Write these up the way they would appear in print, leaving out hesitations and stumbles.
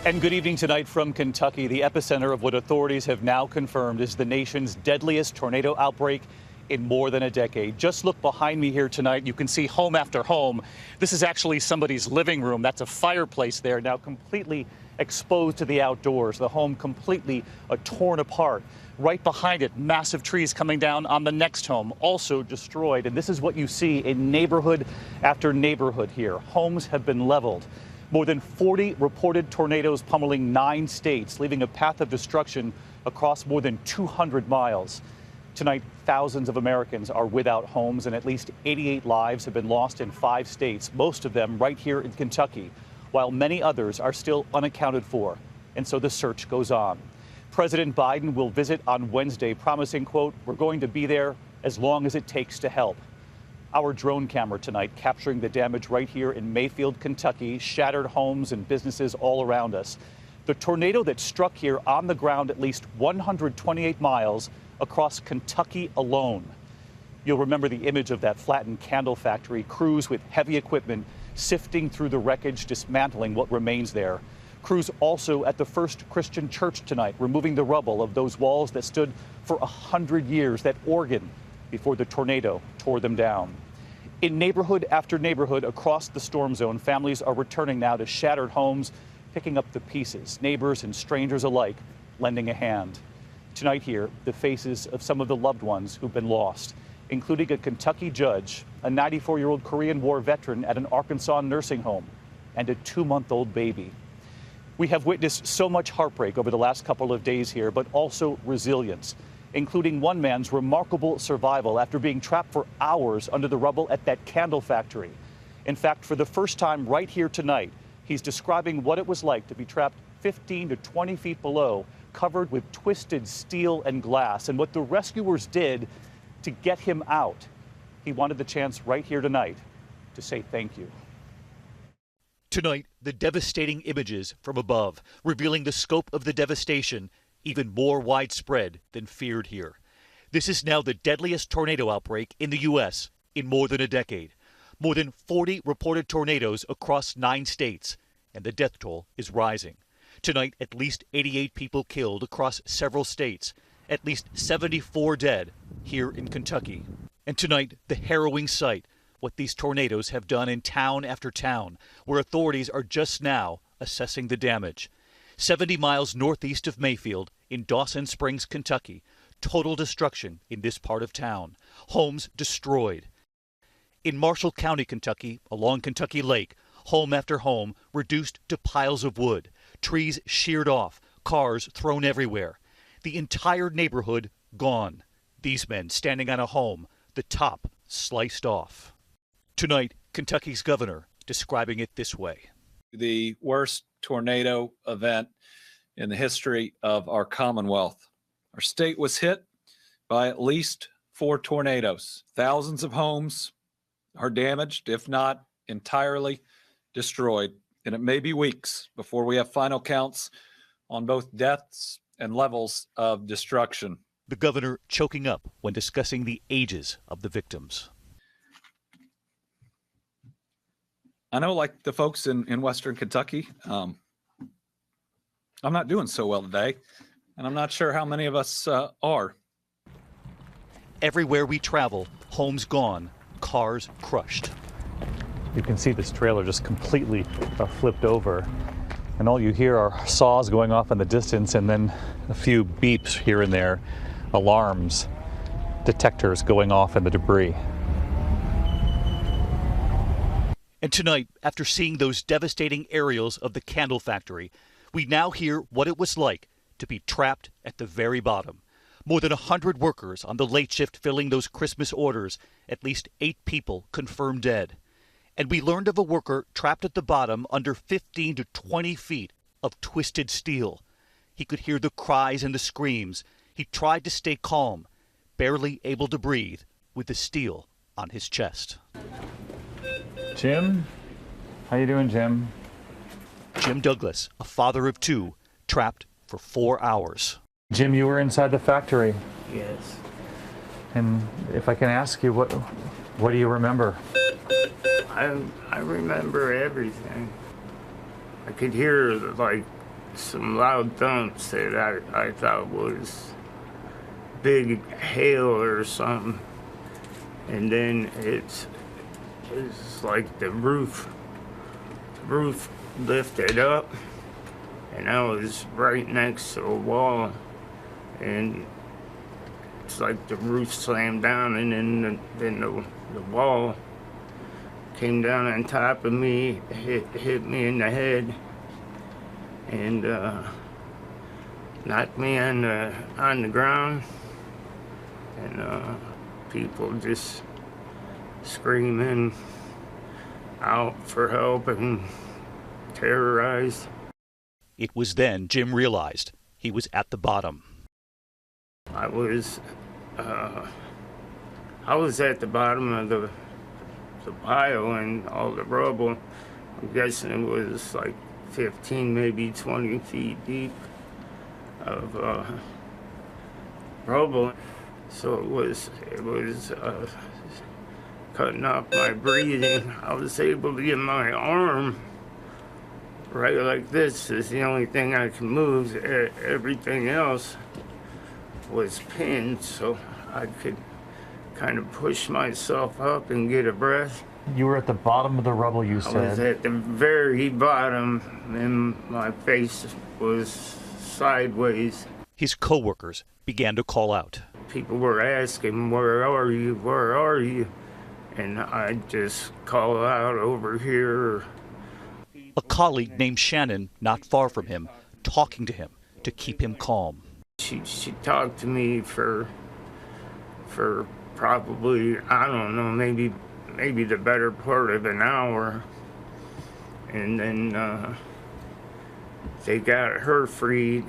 And good evening tonight from Kentucky, the epicenter of what authorities have now confirmed is the nation's deadliest tornado outbreak in more than a decade. Just look behind me here tonight. You can see home after home. This is actually somebody's living room. That's a fireplace there, now completely exposed to the outdoors. The home completely torn apart. Right behind it, massive trees coming down on the next home, also destroyed. And this is what you see in neighborhood after neighborhood here. Homes have been leveled. More than 40 reported tornadoes pummeling 9 states, leaving a path of destruction across more than 200 miles. Tonight, thousands of Americans are without homes, and at least 88 lives have been lost in 5 states, most of them right here in Kentucky, while many others are still unaccounted for. And so the search goes on. President Biden will visit on Wednesday, promising, quote, "We're going to be there as long as it takes to help." Our drone camera tonight capturing the damage right here in Mayfield, Kentucky, shattered homes and businesses all around us. The tornado that struck here on the ground at least 128 miles across Kentucky alone. You'll remember the image of that flattened candle factory, crews with heavy equipment sifting through the wreckage, dismantling what remains there. Crews also at the First Christian Church tonight, removing the rubble of those walls that stood for 100 years, that organ, before the tornado tore them down. In neighborhood after neighborhood across the storm zone, families are returning now to shattered homes, picking up the pieces, neighbors and strangers alike lending a hand. Tonight here, the faces of some of the loved ones who've been lost, including a Kentucky judge, a 94-year-old Korean War veteran at an Arkansas nursing home, and a 2-month-old baby. We have witnessed so much heartbreak over the last couple of days here, but also resilience, including one man's remarkable survival after being trapped for hours under the rubble at that candle factory. In fact, for the first time right here tonight, he's describing what it was like to be trapped 15 to 20 feet below, covered with twisted steel and glass, and what the rescuers did to get him out. He wanted the chance right here tonight to say thank you. Tonight, the devastating images from above, revealing the scope of the devastation, even more widespread than feared here. This is now the deadliest tornado outbreak in the U.S. in more than a decade. More than 40 reported tornadoes across 9 states, and the death toll is rising. Tonight, at least 88 people killed across several states, at least 74 dead here in Kentucky. And tonight, the harrowing sight, what these tornadoes have done in town after town, where authorities are just now assessing the damage. 70 miles northeast of Mayfield, in Dawson Springs, Kentucky, total destruction in this part of town. Homes destroyed. In Marshall County, Kentucky, along Kentucky Lake, home after home reduced to piles of wood, trees sheared off, cars thrown everywhere. The entire neighborhood gone. These men standing on a home, the top sliced off. Tonight, Kentucky's governor describing it this way. The worst tornado event in the history of our Commonwealth. Our state was hit by at least 4 tornadoes. Thousands of homes are damaged, if not entirely destroyed. And it may be weeks before we have final counts on both deaths and levels of destruction. The governor choking up when discussing the ages of the victims. I know, like the folks in Western Kentucky, I'm not doing so well today, and I'm not sure how many of us are. Everywhere we travel, homes gone, cars crushed. You can see this trailer just completely flipped over, and all you hear are saws going off in the distance and then a few beeps here and there, alarms, detectors going off in the debris. And tonight, after seeing those devastating aerials of the candle factory, we now hear what it was like to be trapped at the very bottom. More than 100 workers on the late shift filling those Christmas orders, at least 8 people confirmed dead. And we learned of a worker trapped at the bottom under 15 to 20 feet of twisted steel. He could hear the cries and the screams. He tried to stay calm, barely able to breathe, with the steel on his chest. Jim? How you doing, Jim? Jim Douglas, a father of 2, trapped for 4 hours. Jim, you were inside the factory. Yes. And if I can ask you, what do you remember? I remember everything. I could hear like some loud thumps that I thought was big hail or something. And then it's like the roof lifted up, and I was right next to a wall, and it's like the roof slammed down, and then the wall came down on top of me, hit me in the head, and knocked me on the ground, and people just screaming out for help and terrorized. It was then Jim realized he was at the bottom. I was at the bottom of the pile and all the rubble. I'm guessing it was like 15, maybe 20 feet deep of rubble. So it was cutting off my breathing. I was able to get my arm right like this. Is the only thing I can move. Everything else was pinned, so I could kind of push myself up and get a breath. You were at the bottom of the rubble, you said. I was at the very bottom, and my face was sideways. His coworkers began to call out. People were asking, "Where are you? Where are you?" And I just call out, "Over here." A colleague named Shannon, not far from him, talking to him to keep him calm. She talked to me for probably, I don't know, maybe the better part of an hour, and then they got her freed.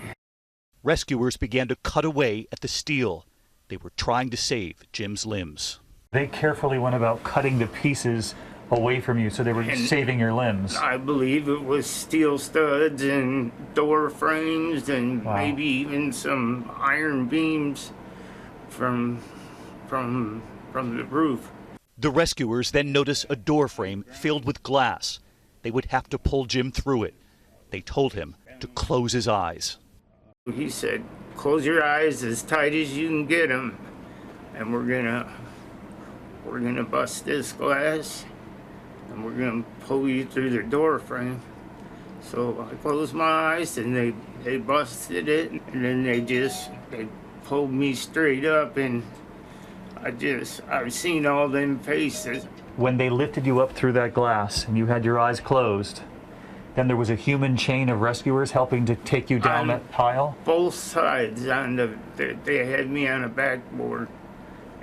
Rescuers began to cut away at the steel. They were trying to save Jim's limbs. They carefully went about cutting the pieces away from you, so they were saving your limbs. I believe it was steel studs and door frames and maybe even some iron beams from the roof. The rescuers then noticed a door frame filled with glass. They would have to pull Jim through it. They told him to close his eyes. He said, "Close your eyes as tight as you can get them, and we're gonna bust this glass, and we're gonna pull you through the door frame." So I closed my eyes, and they busted it, and then they pulled me straight up, and I've seen all them faces. When they lifted you up through that glass and you had your eyes closed, then there was a human chain of rescuers helping to take you down that pile? Both sides they had me on a backboard,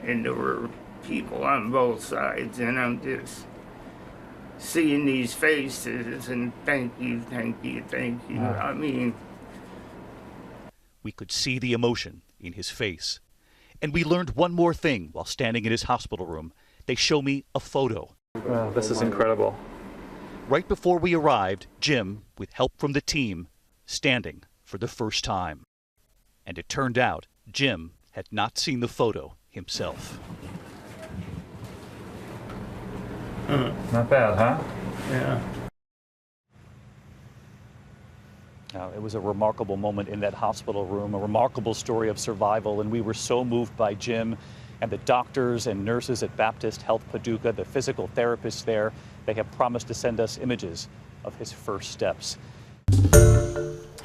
and there were people on both sides, and I'm just seeing these faces and thank you. I mean, we could see the emotion in his face. And we learned one more thing while standing in his hospital room. They show me a photo. Wow, this is incredible. Right before we arrived, Jim, with help from the team, standing for the first time. And it turned out Jim had not seen the photo himself. Not bad, huh? yeah. It was a remarkable moment in that hospital room, a remarkable story of survival, and we were so moved by Jim and the doctors and nurses at Baptist Health Paducah, the physical therapists there. They have promised to send us images of his first steps.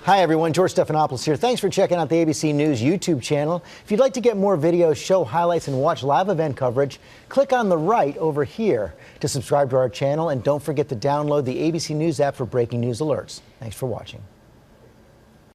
Hi, everyone. George Stephanopoulos here. Thanks for checking out the ABC News YouTube channel. If you'd like to get more videos, show highlights, and watch live event coverage, click on the right over here to subscribe to our channel. And don't forget to download the ABC News app for breaking news alerts. Thanks for watching.